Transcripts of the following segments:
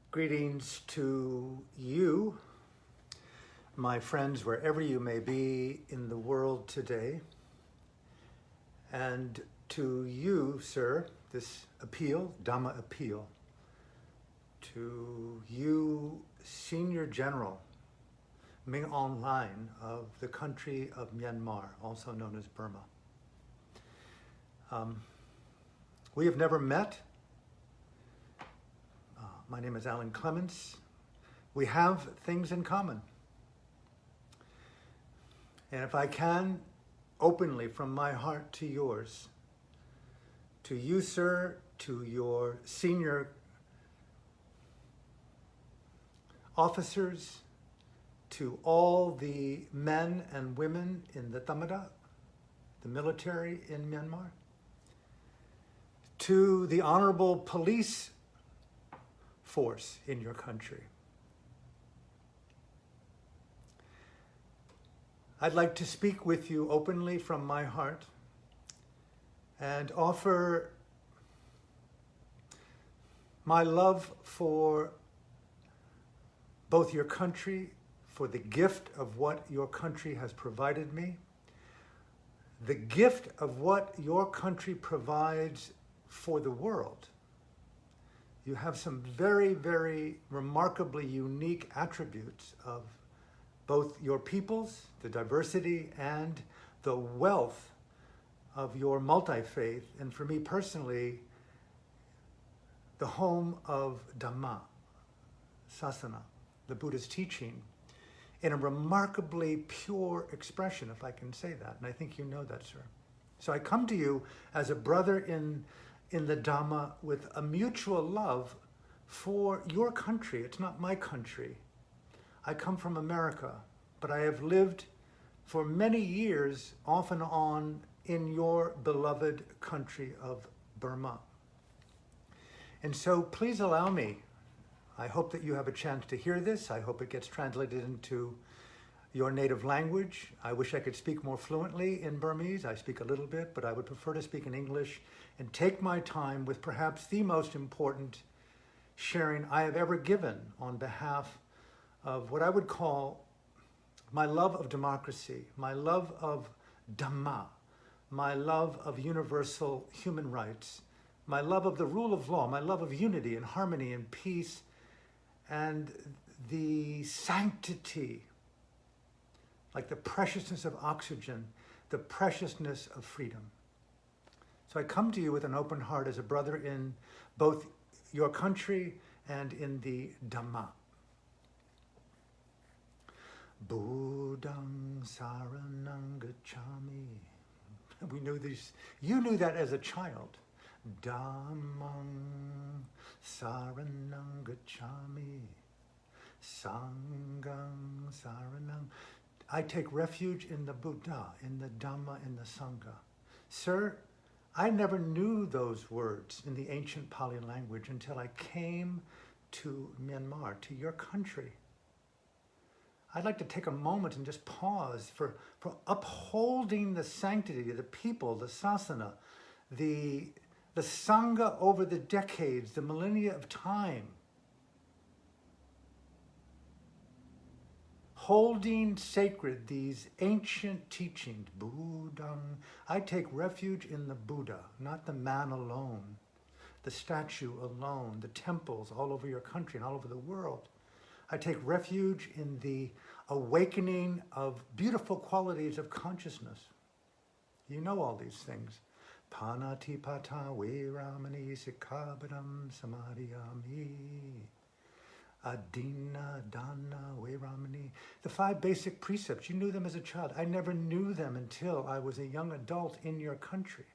Greetings to you, my friends, wherever you may be in the world today. And to you, sir, this appeal, Dhamma Appeal. To you, Senior General Aung Hlaing of the country of Myanmar, also known as Burma. We have never met. My name is Alan Clements. We have things in common. And if I can, openly from my heart to yours, to you, sir, to your senior officers, to all the men and women in the Dhamma, the military in Myanmar, to the honorable police force in your country. I'd like to speak with you openly from my heart and offer my love for both your country, for the gift of what your country has provided me, the gift of what your country provides for the world. You have some very, very remarkably unique attributes of both your peoples, the diversity, and the wealth of your multi-faith, and for me personally, the home of Dhamma, Sasana, the Buddha's teaching, in a remarkably pure expression, if I can say that, and I think you know that, sir. So I come to you as a brother in the Dhamma with a mutual love for your country. It's not my country. I come from America, but I have lived for many years off and on in your beloved country of Burma. And so please allow me, I hope that you have a chance to hear this. I hope it gets translated into your native language. I wish I could speak more fluently in Burmese. I speak a little bit, but I would prefer to speak in English and take my time with perhaps the most important sharing I have ever given on behalf of what I would call my love of democracy, my love of Dhamma, my love of universal human rights, my love of the rule of law, my love of unity and harmony and peace, and the sanctity, like the preciousness of oxygen, the preciousness of freedom. So I come to you with an open heart as a brother in both your country and in the Dhamma. Buddhang saranang gacchami. We knew these. You knew that as a child. Dhammang saranang gacchami. Sanghang saranang. I take refuge in the Buddha, in the Dhamma, in the Sangha. Sir, I never knew those words in the ancient Pali language until I came to Myanmar, to your country. I'd like to take a moment and just pause for upholding the sanctity of the people, the sasana, the Sangha over the decades, the millennia of time. Holding sacred these ancient teachings, Buddhang. I take refuge in the Buddha, not the man alone, the statue alone, the temples all over your country and all over the world. I take refuge in the awakening of beautiful qualities of consciousness. You know all these things. Panatipata veramani sikkhapadam samadhiyami. Adina, Dana, Veramani. The 5 basic precepts, you knew them as a child. I never knew them until I was a young adult in your country.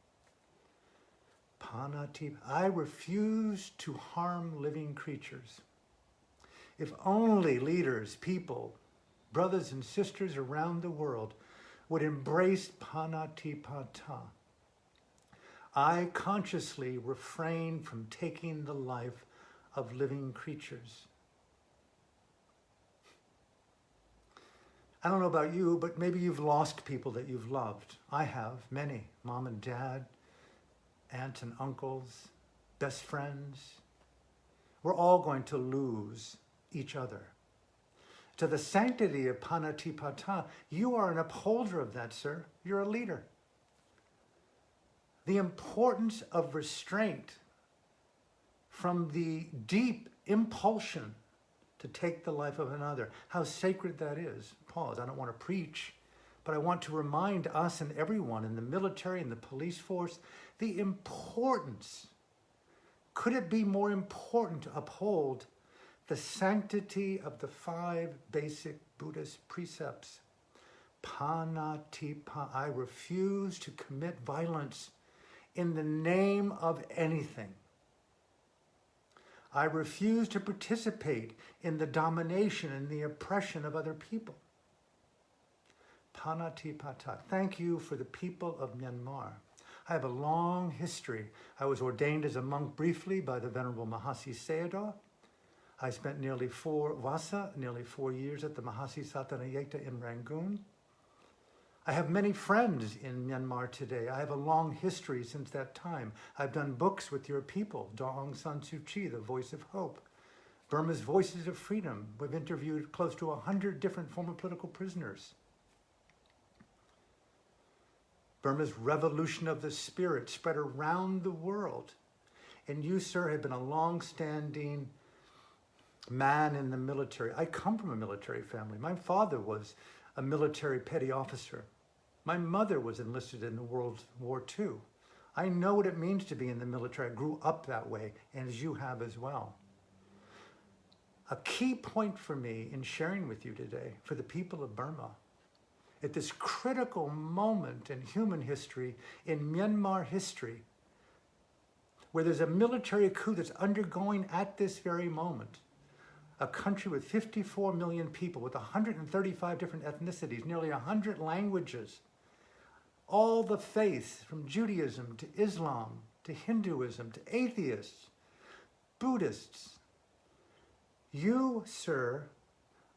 Panatip. I refuse to harm living creatures. If only leaders, people, brothers and sisters around the world would embrace Panatipata. I consciously refrain from taking the life of living creatures. I don't know about you, but maybe you've lost people that you've loved. I have, many. Mom and dad, aunts and uncles, best friends. we're all going to lose each other. To the sanctity of Panatipata, you are an upholder of that, sir. You're a leader. The importance of restraint from the deep impulsion to take the life of another. How sacred that is. Pause. I don't want to preach, but I want to remind us and everyone in the military and the police force the importance. Could it be more important to uphold the sanctity of the 5 basic Buddhist precepts? Panatipa, I refuse to commit violence in the name of anything. I refuse to participate in the domination and the oppression of other people. Panatipata. Thank you for the people of Myanmar. I have a long history. I was ordained as a monk briefly by the Venerable Mahasi Sayadaw. I spent nearly 4 years at the Mahasi Satanayekta in Rangoon. I have many friends in Myanmar today. I have a long history since that time. I've done books with your people, Aung San Suu Kyi, The Voice of Hope, Burma's Voices of Freedom. We've interviewed close to 100 different former political prisoners. Burma's revolution of the spirit spread around the world. And you, sir, have been a long-standing man in the military. I come from a military family. My father was a military petty officer. My mother was enlisted in the World War II. I know what it means to be in the military. I grew up that way, and as you have as well. A key point for me in sharing with you today, for the people of Burma, at this critical moment in human history, in Myanmar history, where there's a military coup that's undergoing at this very moment, a country with 54 million people, with 135 different ethnicities, nearly 100 languages, all the faiths, from Judaism to Islam to Hinduism to atheists, Buddhists. You, sir,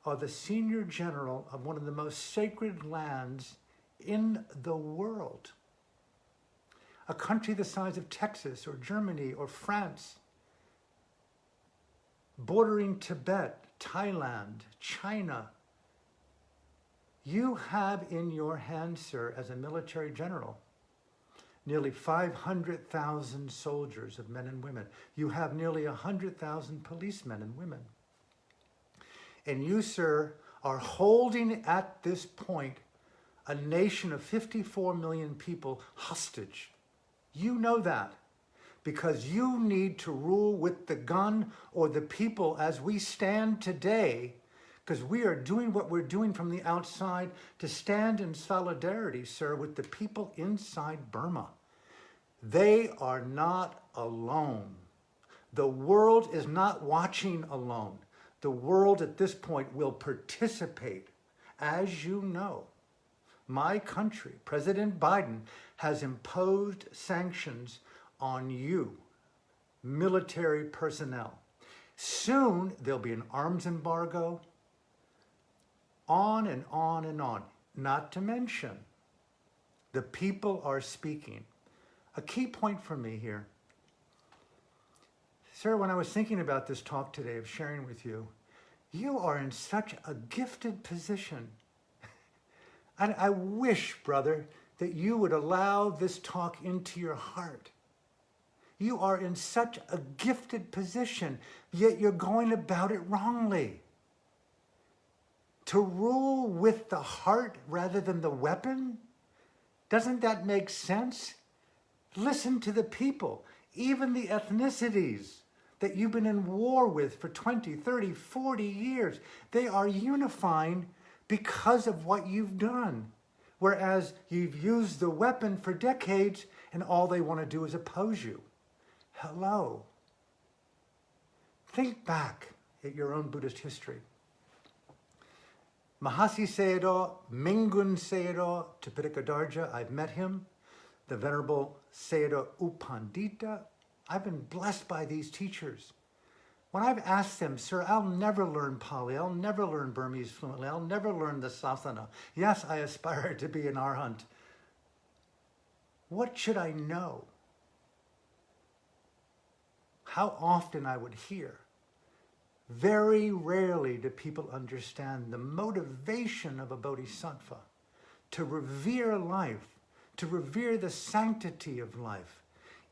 are the senior general of one of the most sacred lands in the world. A country the size of Texas or Germany or France, bordering Tibet, Thailand, China. You have in your hands, sir, as a military general, nearly 500,000 soldiers of men and women. You have nearly 100,000 policemen and women. And you, sir, are holding at this point a nation of 54 million people hostage. You know that, because you need to rule with the gun or the people as we stand today, because we are doing what we're doing from the outside to stand in solidarity, sir, with the people inside Burma. They are not alone. The world is not watching alone. The world at this point will participate. As you know, my country, President Biden, has imposed sanctions on you, military personnel. Soon there'll be an arms embargo, on and on and on. Not to mention, the people are speaking. A key point for me here. Sir, when I was thinking about this talk today of sharing with you, you are in such a gifted position. And I wish, brother, that you would allow this talk into your heart. You are in such a gifted position, yet you're going about it wrongly. To rule with the heart rather than the weapon? Doesn't that make sense? Listen to the people, even the ethnicities that you've been in war with for 20, 30, 40 years. They are unifying because of what you've done. Whereas you've used the weapon for decades and all they want to do is oppose you. Hello. Think back at your own Buddhist history. Mahasi Sayadaw, Mingun Sayadaw, Tipitaka Darja, I've met him. The Venerable Sayadaw U Pandita. I've been blessed by these teachers. When I've asked them, sir, I'll never learn Pali, I'll never learn Burmese fluently, I'll never learn the Sasana. Yes, I aspire to be an Arhat. What should I know? How often I would hear, Very rarely do people understand the motivation of a bodhisattva to revere life, to revere the sanctity of life.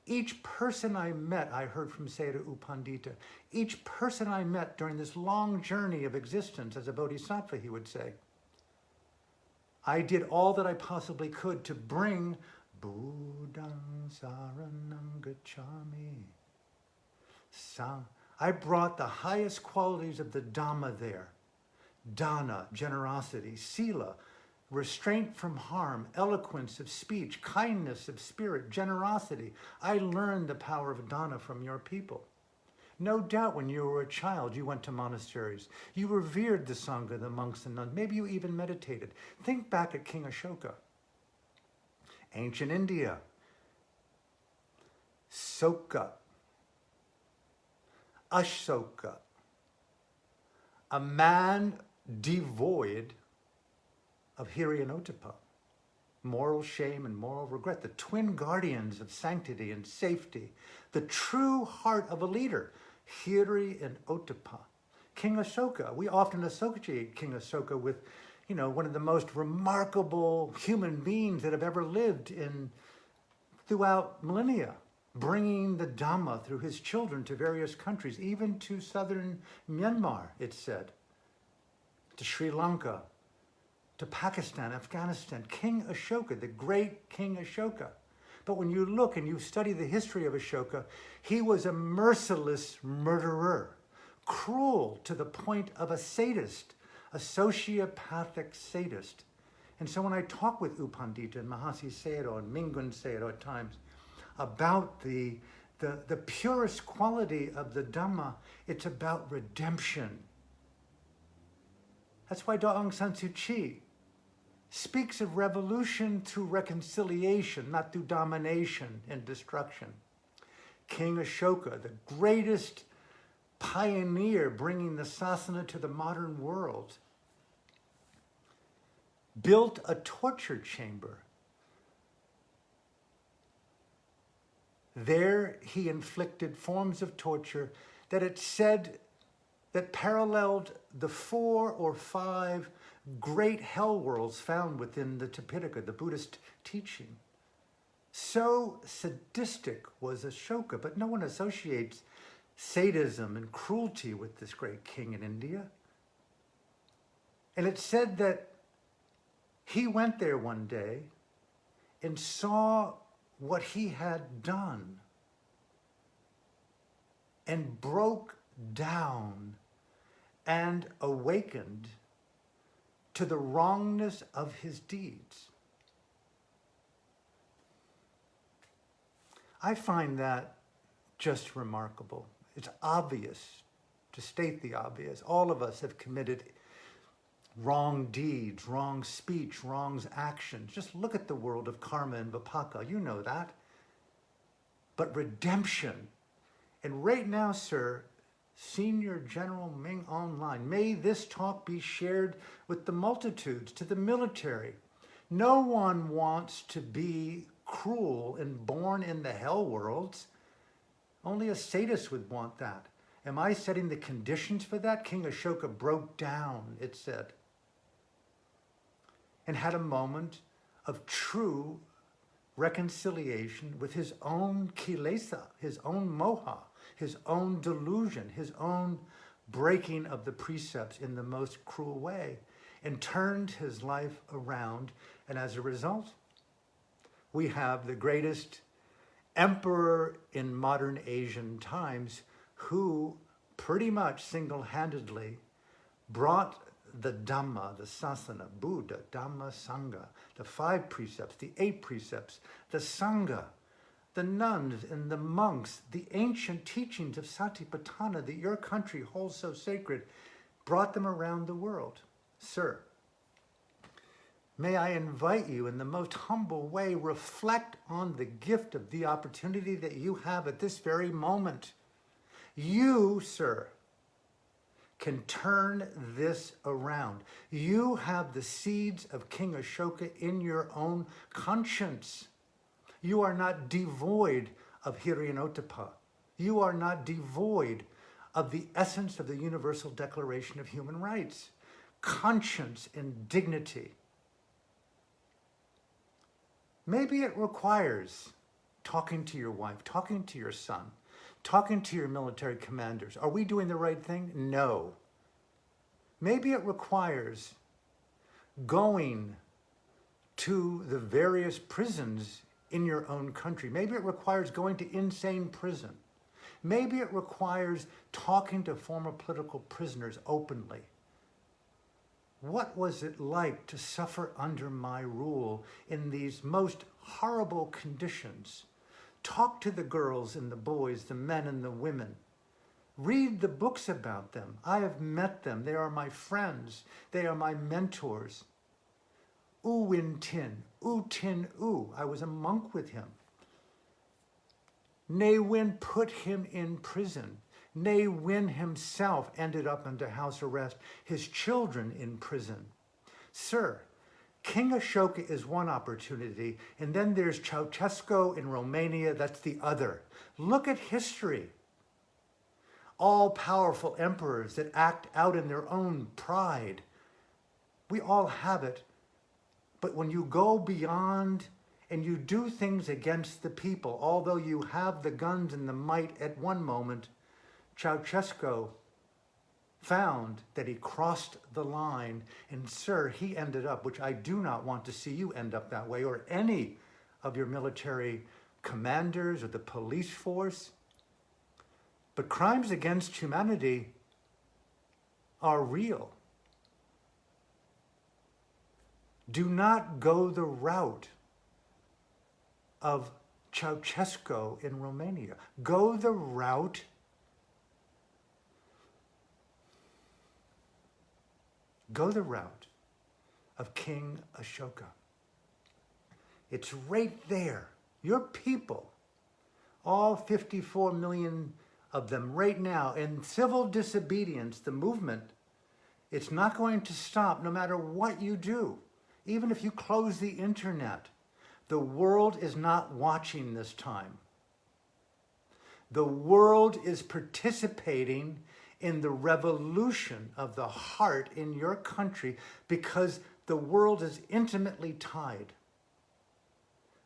Each person I met, I heard from Sayadaw U Pandita, each person I met during this long journey of existence as a bodhisattva, he would say, I did all that I possibly could to bring Buddhang Saranam Gacchami. I brought the highest qualities of the Dhamma there. Dana, generosity, sila, restraint from harm, eloquence of speech, kindness of spirit, generosity. I learned the power of dana from your people. No doubt when you were a child, you went to monasteries. You revered the Sangha, the monks and nuns. Maybe you even meditated. Think back at King Ashoka. Ancient India. Soka. Ashoka. A man devoid of Hiryanotapa, moral shame and moral regret, the twin guardians of sanctity and safety, the true heart of a leader, Hiryanotapa. King Ashoka, we often associate King Ashoka with, one of the most remarkable human beings that have ever lived throughout millennia, bringing the Dhamma through his children to various countries, even to southern Myanmar, it's said, to Sri Lanka, to Pakistan, Afghanistan. King Ashoka, the great King Ashoka. But when you look and you study the history of Ashoka, he was a merciless murderer, cruel to the point of a sadist, a sociopathic sadist. And so when I talk with U Pandita and Mahasi Sayadaw and Mingun Sayadaw at times about the purest quality of the Dhamma, it's about redemption. That's why Aung San Suu Kyi speaks of revolution through reconciliation, not through domination and destruction. King Ashoka, the greatest pioneer bringing the sasana to the modern world, built a torture chamber. There he inflicted forms of torture that it said that paralleled the 4 or 5 great hell worlds found within the Tipitaka, the Buddhist teaching. So sadistic was Ashoka, but no one associates sadism and cruelty with this great king in India. And it said that he went there one day and saw what he had done and broke down and awakened to the wrongness of his deeds. I find that just remarkable. It's obvious, to state the obvious. All of us have committed wrong deeds, wrong speech, wrong actions. Just look at the world of karma and vipaka. You know that. But redemption. And right now, sir, Senior General Ming Online, may this talk be shared with the multitudes, to the military. No one wants to be cruel and born in the hell worlds. Only a sadist would want that. Am I setting the conditions for that? King Ashoka broke down, it said, and had a moment of true reconciliation with his own kilesa, his own moha, his own delusion, his own breaking of the precepts in the most cruel way, and turned his life around. And as a result, we have the greatest emperor in modern Asian times who pretty much single-handedly brought the Dhamma, the Sasana, Buddha, Dhamma, Sangha, the 5 precepts, the 8 precepts, the Sangha, the nuns and the monks, the ancient teachings of Satipatthana that your country holds so sacred, brought them around the world. Sir, may I invite you in the most humble way, reflect on the gift of the opportunity that you have at this very moment. You, sir, can turn this around. You have the seeds of King Ashoka in your own conscience. You are not devoid of Hiryanotapa. You are not devoid of the essence of the Universal Declaration of Human Rights: conscience and dignity. Maybe it requires talking to your wife, talking to your son, talking to your military commanders. Are we doing the right thing? No. Maybe it requires going to the various prisons in your own country. Maybe it requires going to insane prison. Maybe it requires talking to former political prisoners openly. What was it like to suffer under my rule in these most horrible conditions? Talk to the girls and the boys, the men and the women. Read the books about them. I have met them. They are my friends. They are my mentors. U Win Tin, U Tin U. I was a monk with him. Ne Win put him in prison. Ne Win himself ended up under house arrest. His children in prison. Sir, King Ashoka is one opportunity, and then there's Ceausescu in Romania. That's the other. Look at history. All-powerful emperors that act out in their own pride. We all have it. But when you go beyond and you do things against the people, although you have the guns and the might at one moment, Ceausescu found that he crossed the line, and sir, he ended up, which I do not want to see you end up that way, or any of your military commanders or the police force. But crimes against humanity are real. Do not go the route of Ceausescu in Romania. Go the route of King Ashoka. It's right there. Your people, all 54 million of them right now, in civil disobedience, the movement, it's not going to stop no matter what you do. Even if you close the internet, the world is not watching this time. The world is participating in the revolution of the heart in your country because the world is intimately tied.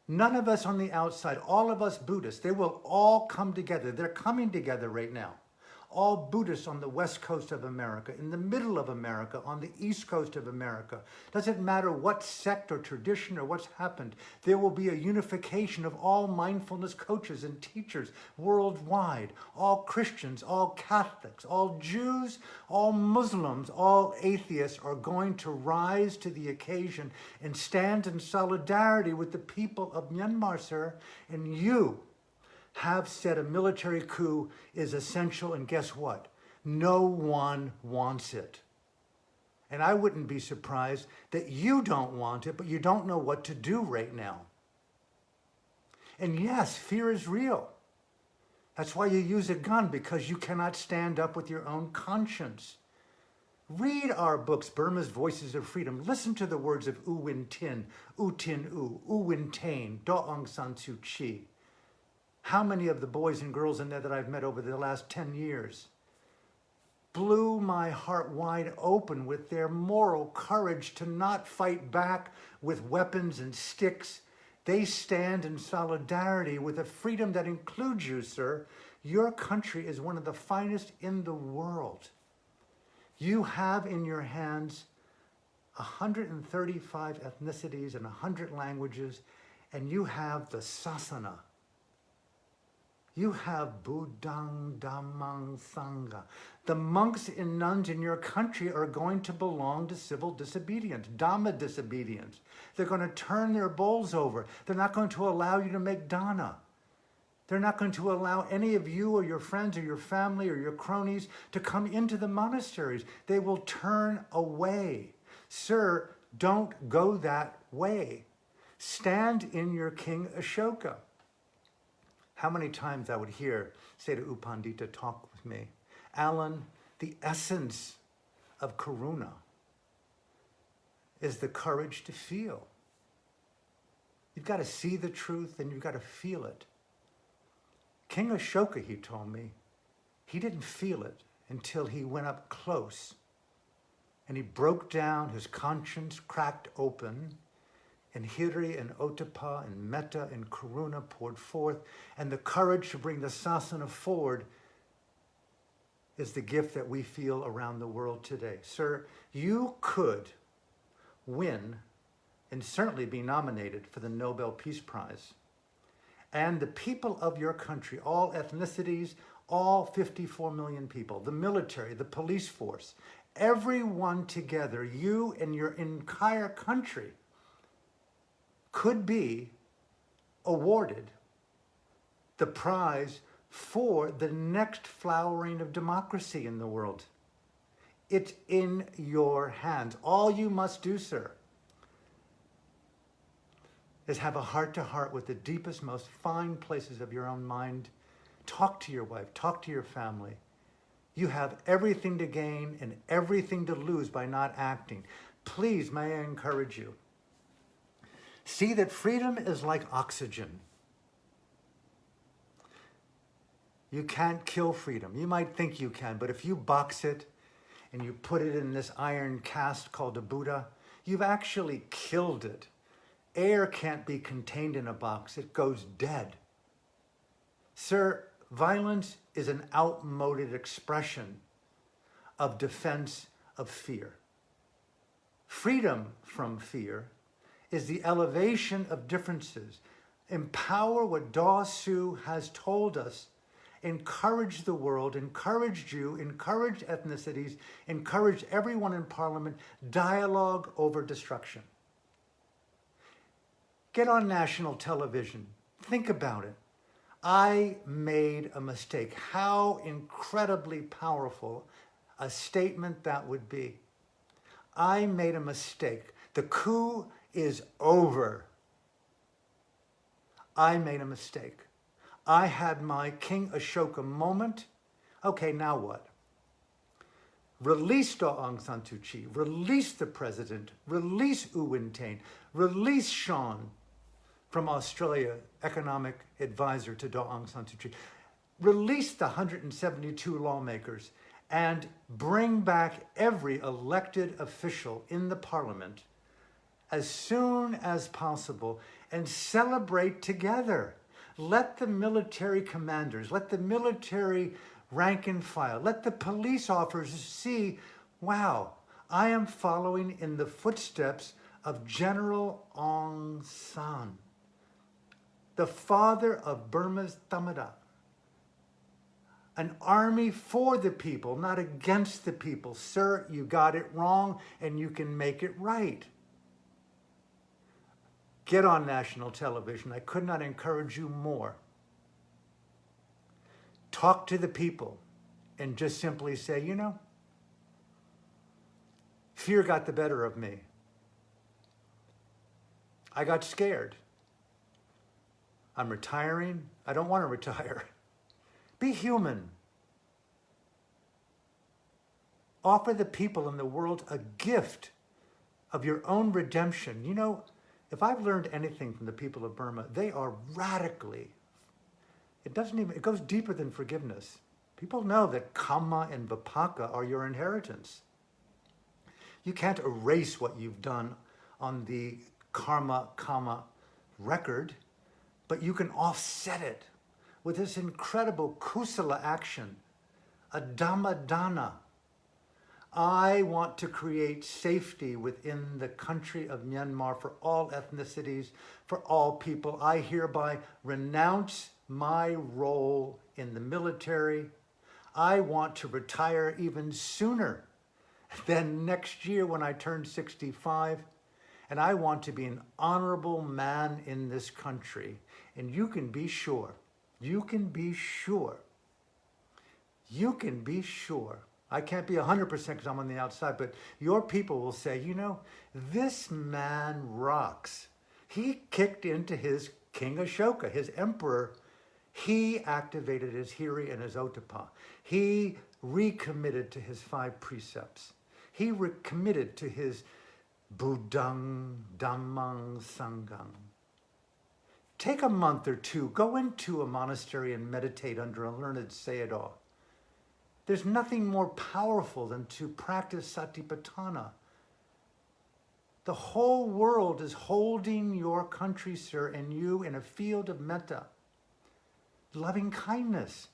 None of us on the outside, all of us Buddhists, they will all come together. They're coming together right now. All Buddhists on the west coast of America, in the middle of America, on the east coast of America. Doesn't matter what sect or tradition or what's happened. There will be a unification of all mindfulness coaches and teachers worldwide. All Christians, all Catholics, all Jews, all Muslims, all atheists are going to rise to the occasion and stand in solidarity with the people of Myanmar, sir. And you have said a military coup is essential, and guess what? No one wants it. And I wouldn't be surprised that you don't want it, but you don't know what to do right now. And yes, fear is real. That's why you use a gun, because you cannot stand up with your own conscience. Read our books, Burma's Voices of Freedom. Listen to the words of U Win Tin, U Tin U, U Win Tain, Aung San Suu Kyi. How many of the boys and girls in there that I've met over the last 10 years blew my heart wide open with their moral courage to not fight back with weapons and sticks. They stand in solidarity with a freedom that includes you, sir. Your country is one of the finest in the world. You have in your hands 135 ethnicities and 100 languages, and you have the sasana. You have Buddhang, Dhammang, Sangha. The monks and nuns in your country are going to belong to civil disobedience, Dhamma disobedience. They're going to turn their bowls over. They're not going to allow you to make dana. They're not going to allow any of you or your friends or your family or your cronies to come into the monasteries. They will turn away. Sir, don't go that way. Stand in your King Ashoka. How many times I would hear Seda U Pandita talk with me. Alan, the essence of karuna is the courage to feel. You've got to see the truth and you've got to feel it. King Ashoka, he told me, he didn't feel it until he went up close and he broke down, his conscience cracked open, and Hiri and Otapa and Metta and Karuna poured forth, and the courage to bring the sasana forward is the gift that we feel around the world today. Sir, you could win and certainly be nominated for the Nobel Peace Prize. And the people of your country, all ethnicities, all 54 million people, the military, the police force, everyone together, you and your entire country could be awarded the prize for the next flowering of democracy in the world. It's in your hands. All you must do, sir, is have a heart-to-heart with the deepest, most fine places of your own mind. Talk to your wife, talk to your family. You have everything to gain and everything to lose by not acting. Please, may I encourage you, see that freedom is like oxygen. You can't kill freedom. You might think you can, but if you box it and you put it in this iron cast called a Buddha, you've actually killed it. Air can't be contained in a box. It goes dead. Sir, violence is an outmoded expression of defense of fear. Freedom from fear is the elevation of differences. Empower what Da Su has told us. Encourage the world, encourage you, encourage ethnicities, encourage everyone in Parliament. Dialogue over destruction. Get on national television. Think about it. I made a mistake. How incredibly powerful a statement that would be. I made a mistake. The coup is over. I made a mistake. I had my King Ashoka moment. Okay, now what? Release Aung San Suu Kyi. Release the president. Release U Win Taint. Release Sean from Australia, economic advisor to Aung San Suu Kyi. Release the 172 lawmakers and bring back every elected official in the parliament as soon as possible and celebrate together. Let the military commanders, let the military rank and file, let the police officers see, wow, I am following in the footsteps of General Aung San, the father of Burma's Thamada. An army for the people, not against the people. Sir, you got it wrong and you can make it right. Get on national television. I could not encourage you more. Talk to the people and just simply say, you know, fear got the better of me. I got scared. I'm retiring. I don't want to retire. Be human. Offer the people in the world a gift of your own redemption. You know, if I've learned anything from the people of Burma, they are radically, it goes deeper than forgiveness. People know that karma and vipaka are your inheritance. You can't erase what you've done on the karma record, but you can offset it with this incredible kusala action, a dhamma dana. I want to create safety within the country of Myanmar for all ethnicities, for all people. I hereby renounce my role in the military. I want to retire even sooner than next year when I turn 65. And I want to be an honorable man in this country. And you can be sure, I can't be 100% because I'm on the outside, but your people will say, you know, this man rocks. He kicked into his King Ashoka, his emperor. He activated his Hiri and his Otapa. He recommitted to his 5 precepts. He recommitted to his Buddhang, Dhammang, Sanghang. Take a month or two, go into a monastery and meditate under a learned sayadaw. There's nothing more powerful than to practice satipatthana. The whole world is holding your country, sir, and you in a field of metta, loving kindness.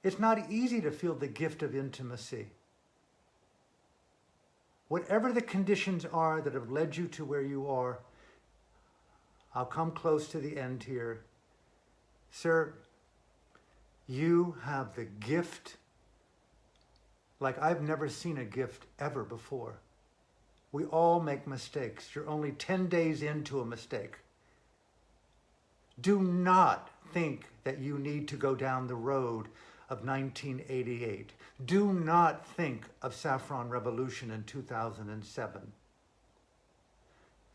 It's not easy to feel the gift of intimacy. Whatever the conditions are that have led you to where you are, I'll come close to the end here. Sir, you have the gift like I've never seen a gift ever before. We all make mistakes. You're only 10 days into a mistake. Do not think that you need to go down the road of 1988. Do not think of Saffron Revolution in 2007.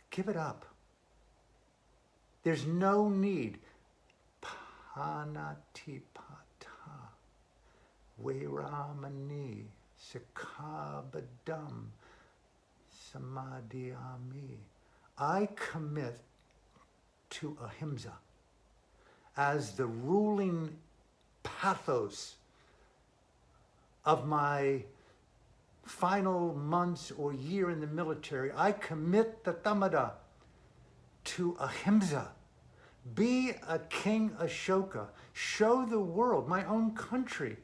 Give it up. There's no need. Panatipata, Vairamani, Sikhabadam, Samadhyami. I commit to ahimsa as the ruling pathos of my final months or year in the military. I commit the Tathagata to ahimsa. Be a King Ashoka. Show the world, my own country,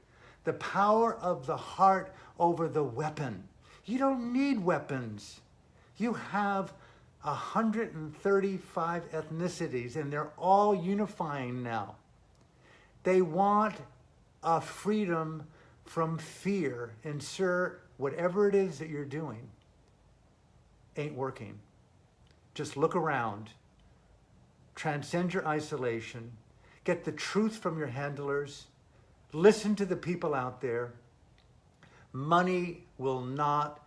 the power of the heart over the weapon. You don't need weapons. You have 135 ethnicities, and they're all unifying now. They want a freedom from fear. And sir, whatever it is that you're doing ain't working. Just look around. Transcend your isolation. Get the truth from your handlers. Listen to the people out there. Money will not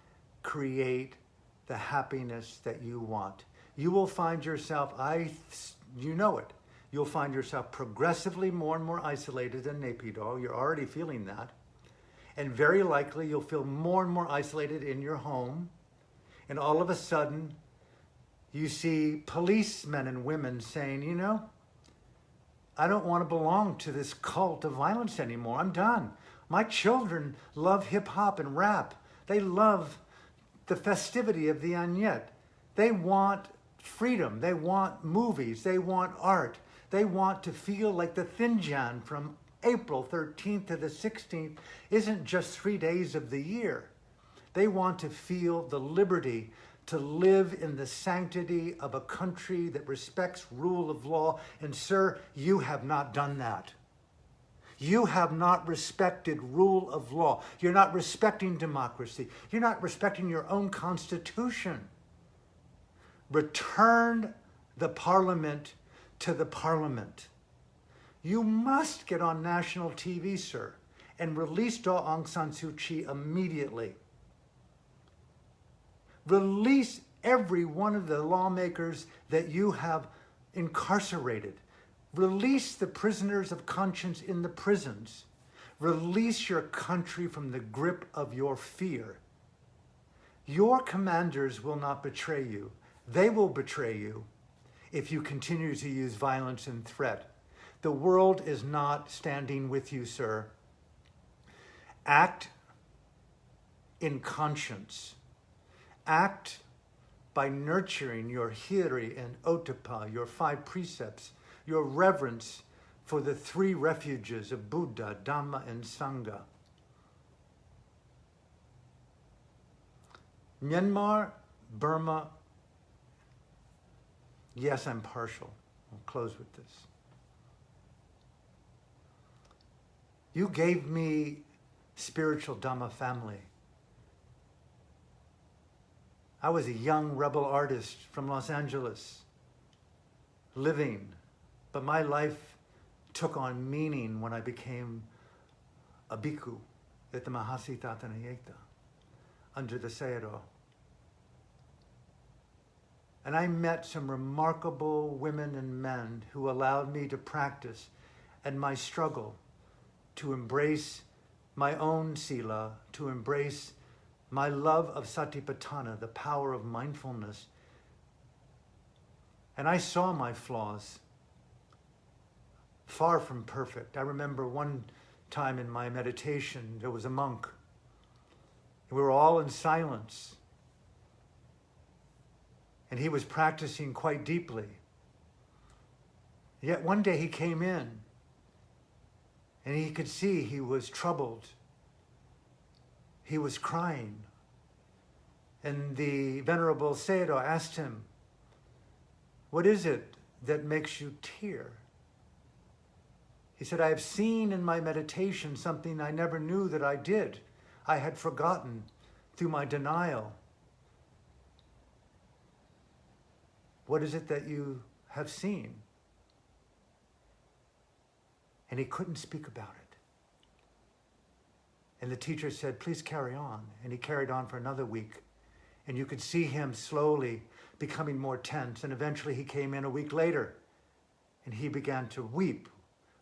create the happiness that you want. You will find yourself, you know it, you'll find yourself progressively more and more isolated in Naypyidaw. You're already feeling that. And very likely you'll feel more and more isolated in your home. And all of a sudden, you see policemen and women saying, you know, I don't want to belong to this cult of violence anymore. I'm done. My children love hip hop and rap. They love the festivity of the Anyet. They want freedom. They want movies. They want art. They want to feel like the Thinjan from April 13th to the 16th isn't just 3 days of the year. They want to feel the liberty to live in the sanctity of a country that respects rule of law. And sir, you have not done that. You have not respected rule of law. You're not respecting democracy. You're not respecting your own constitution. Return the parliament to the parliament. You must get on national TV, sir, and release Aung San Suu Kyi immediately. Release every one of the lawmakers that you have incarcerated. Release the prisoners of conscience in the prisons. Release your country from the grip of your fear. Your commanders will not betray you. They will betray you if you continue to use violence and threat. The world is not standing with you, sir. Act in conscience. Act by nurturing your hiri and otapa, your 5 precepts, your reverence for the 3 refuges of Buddha, Dhamma, and Sangha. Myanmar, Burma, yes, I'm partial. I'll close with this. You gave me spiritual Dhamma family. I was a young rebel artist from Los Angeles, living, but my life took on meaning when I became a bhikkhu at the Mahasi Tatanayekta under the Sayadaw. And I met some remarkable women and men who allowed me to practice and my struggle to embrace my own sila, to embrace my love of satipatthana, the power of mindfulness. And I saw my flaws, far from perfect. I remember one time in my meditation, there was a monk. We were all in silence. And he was practicing quite deeply. Yet one day he came in, and he could see he was troubled. He was crying. And the Venerable Sayadaw asked him, "What is it that makes you tear?" He said, "I have seen in my meditation something I never knew that I did. I had forgotten through my denial. What is it that you have seen?" And he couldn't speak about it. And the teacher said, "Please carry on." And he carried on for another week. And you could see him slowly becoming more tense. And eventually he came in a week later, and he began to weep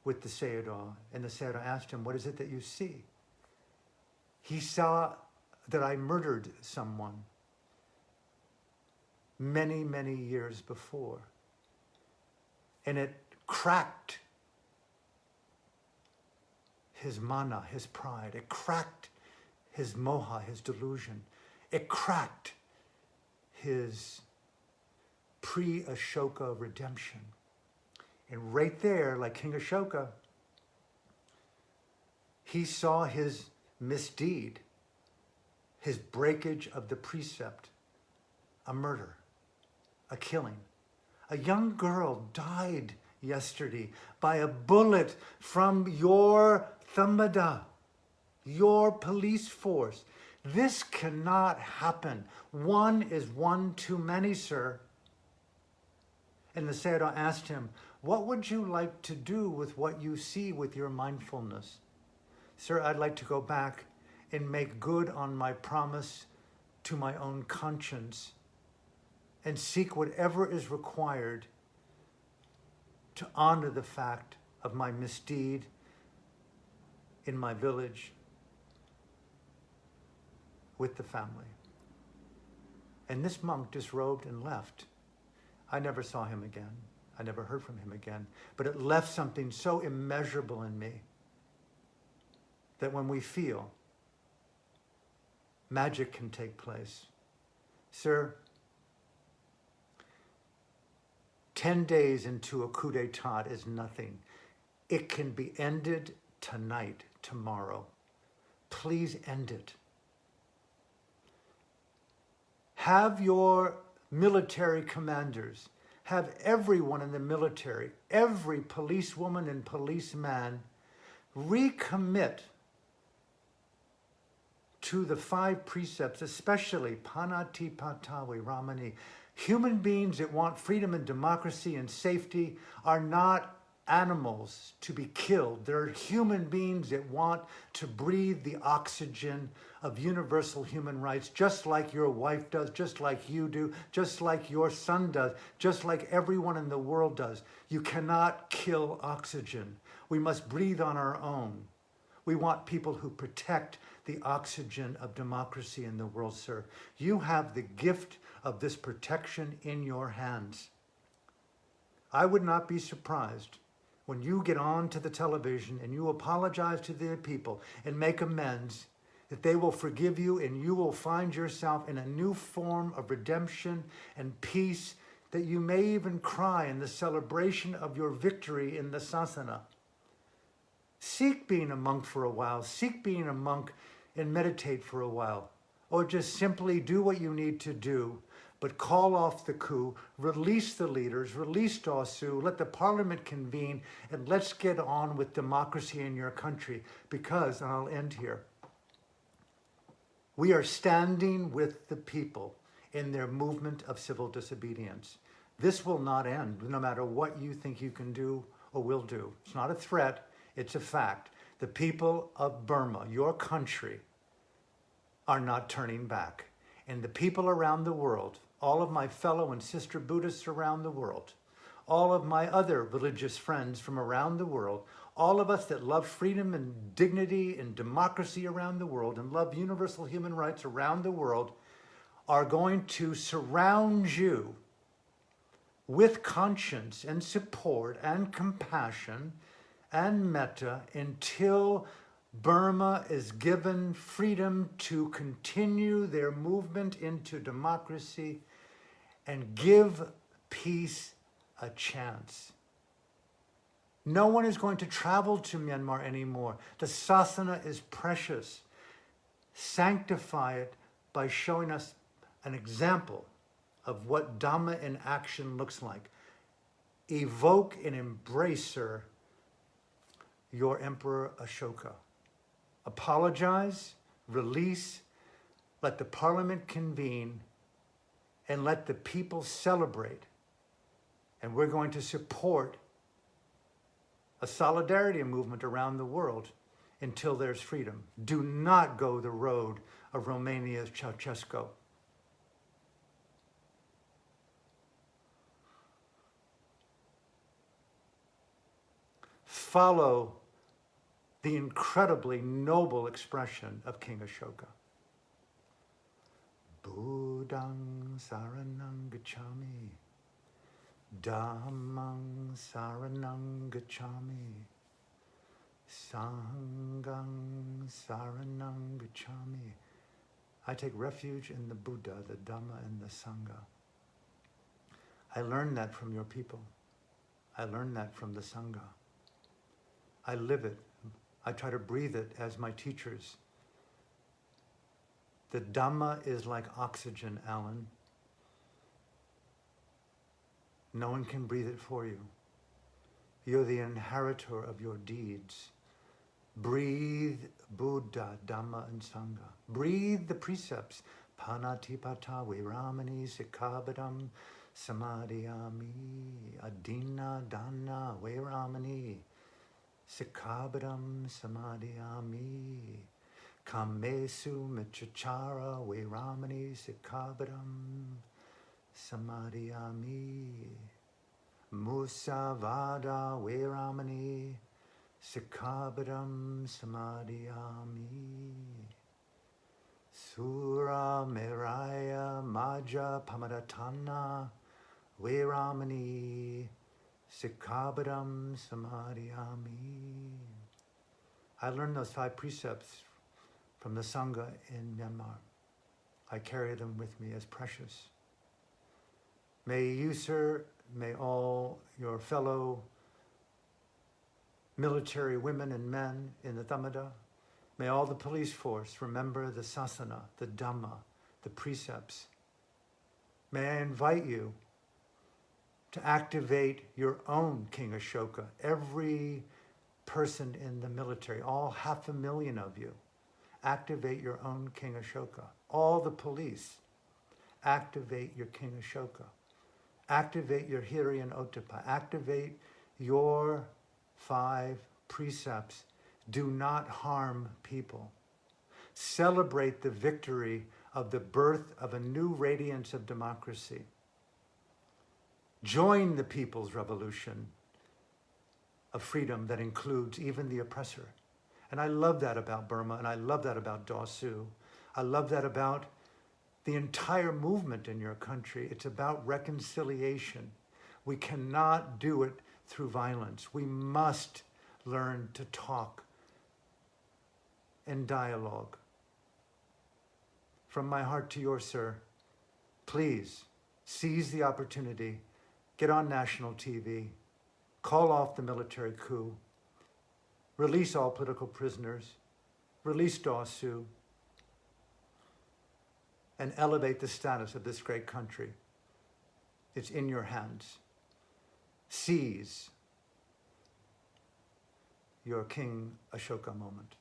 with the Sayadaw. And the Sayadaw asked him, "What is it that you see?" He saw that I murdered someone many, many years before. And it cracked his mana, his pride. It cracked his moha, his delusion. It cracked his pre-Ashoka redemption. And right there, like King Ashoka, he saw his misdeed, his breakage of the precept, a murder, a killing. A young girl died yesterday by a bullet from your Thamada, your police force. This cannot happen. One is one too many, sir. And the Sayadaw asked him, "What would you like to do with what you see with your mindfulness?" "Sir, I'd like to go back and make good on my promise to my own conscience and seek whatever is required to honor the fact of my misdeed in my village with the family." And this monk disrobed and left. I never saw him again. I never heard from him again. But it left something so immeasurable in me that when we feel, magic can take place. Sir, 10 days into a coup d'etat is nothing. It can be ended tonight, tomorrow. Please end it. Have your military commanders, have everyone in the military, every policewoman and policeman recommit to the 5 precepts, especially Panati Patawi Ramani. Human beings that want freedom and democracy and safety are not animals to be killed. They're human beings that want to breathe the oxygen of universal human rights, just like your wife does, just like you do, just like your son does, just like everyone in the world does. You cannot kill oxygen. We must breathe on our own. We want people who protect the oxygen of democracy in the world, sir. You have the gift of this protection in your hands. I would not be surprised when you get on to the television and you apologize to the people and make amends, that they will forgive you and you will find yourself in a new form of redemption and peace, that you may even cry in the celebration of your victory in the sasana. Seek being a monk for a while. Seek being a monk and meditate for a while. Or just simply do what you need to do, but call off the coup, release the leaders, release Dasu, let the parliament convene, and let's get on with democracy in your country. Because, and I'll end here, we are standing with the people in their movement of civil disobedience. This will not end, no matter what you think you can do or will do. It's not a threat, it's a fact. The people of Burma, your country, are not turning back. And the people around the world, all of my fellow and sister Buddhists around the world, all of my other religious friends from around the world, all of us that love freedom and dignity and democracy around the world and love universal human rights around the world, are going to surround you with conscience and support and compassion and metta until Burma is given freedom to continue their movement into democracy and give peace a chance. No one is going to travel to Myanmar anymore. The sasana is precious. Sanctify it by showing us an example of what Dhamma in action looks like. Evoke and embrace, sir, your Emperor Ashoka. Apologize, release, let the parliament convene, and let the people celebrate. And we're going to support a solidarity movement around the world until there's freedom. Do not go the road of Romania's Ceausescu. Follow the incredibly noble expression of King Ashoka. Buddhang saranang gacchami, Dhammang saranang gacchami, Sanghang saranang gacchami. I take refuge in the Buddha, the Dhamma, and the Sangha. I learned that from your people. I learned that from the Sangha. I live it. I try to breathe it as my teachers. The Dhamma is like oxygen, Alan. No one can breathe it for you. You're the inheritor of your deeds. Breathe Buddha, Dhamma, and Sangha. Breathe the precepts. Panatipata Viramani Sikkhabadam Samadhiyami Adina Dana Viramani Sikkhabadam Samadhiyami Kamesu Michachara Viramani Sikkhabadam Samadhiyami Musavada Viramani Sikkhabadam Samadhiyami Sura Meraya Maja Pamadatana Viramani Sikkhabadam Samadhiyami. I learned those 5 precepts from the Sangha in Myanmar. I carry them with me as precious. May you, sir, may all your fellow military women and men in the Dhamma, may all the police force remember the sasana, the Dhamma, the precepts. May I invite you to activate your own King Ashoka. Every person in the military, all 500,000 of you, activate your own King Ashoka. All the police, activate your King Ashoka. Activate your Hiri and Ottappa. Activate your 5 precepts. Do not harm people. Celebrate the victory of the birth of a new radiance of democracy. Join the people's revolution of freedom that includes even the oppressor. And I love that about Burma, and I love that about Daw Suu. I love that about the entire movement in your country. It's about reconciliation. We cannot do it through violence. We must learn to talk and dialogue. From my heart to yours, sir, please seize the opportunity, get on national TV, call off the military coup, release all political prisoners, release Daw Suu, and elevate the status of this great country. It's in your hands. Seize your King Ashoka moment.